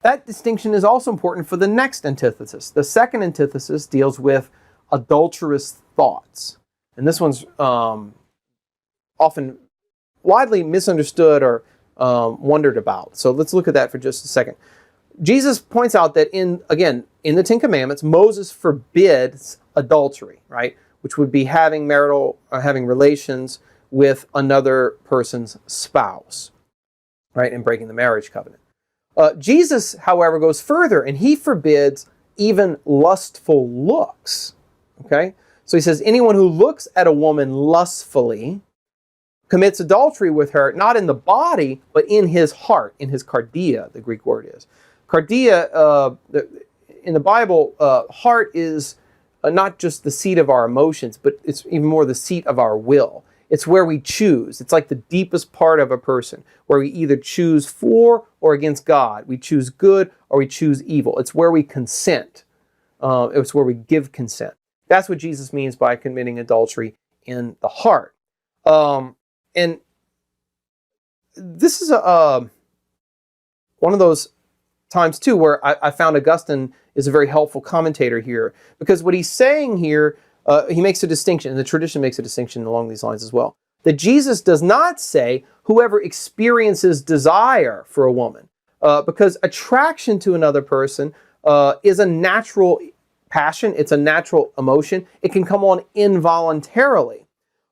that distinction is also important for the next antithesis. The second antithesis deals with adulterous thoughts. And this one's often widely misunderstood or wondered about. So let's look at that for just a second. Jesus points out that in the Ten Commandments, Moses forbids adultery, right? Which would be having relations with another person's spouse, right? And breaking the marriage covenant. Jesus, however, goes further, and he forbids even lustful looks, okay? So he says, anyone who looks at a woman lustfully commits adultery with her, not in the body, but in his heart, in his cardia, the Greek word is. Cardia, in the Bible, heart is not just the seat of our emotions, but it's even more the seat of our will. It's where we choose. It's like the deepest part of a person, where we either choose for or against God. We choose good or we choose evil. It's where we consent. It's where we give consent. That's what Jesus means by committing adultery in the heart. And this is one of those times, too, where I found Augustine is a very helpful commentator here. Because what he's saying here, he makes a distinction, and the tradition makes a distinction along these lines as well, that Jesus does not say whoever experiences desire for a woman, because attraction to another person is a natural passion, it's a natural emotion. It can come on involuntarily.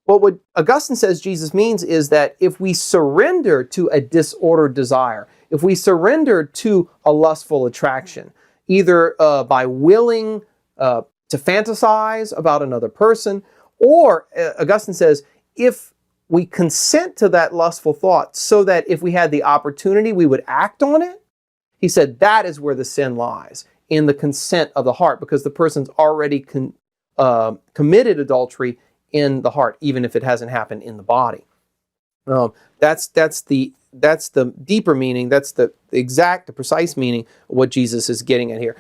But what Augustine says Jesus means is that if we surrender to a disordered desire, if we surrender to a lustful attraction, either by willing to fantasize about another person, or Augustine says, if we consent to that lustful thought so that if we had the opportunity, we would act on it, he said that is where the sin lies, in the consent of the heart, because the person's already committed adultery in the heart, even if it hasn't happened in the body. That's the deeper meaning, that's the precise meaning of what Jesus is getting at here.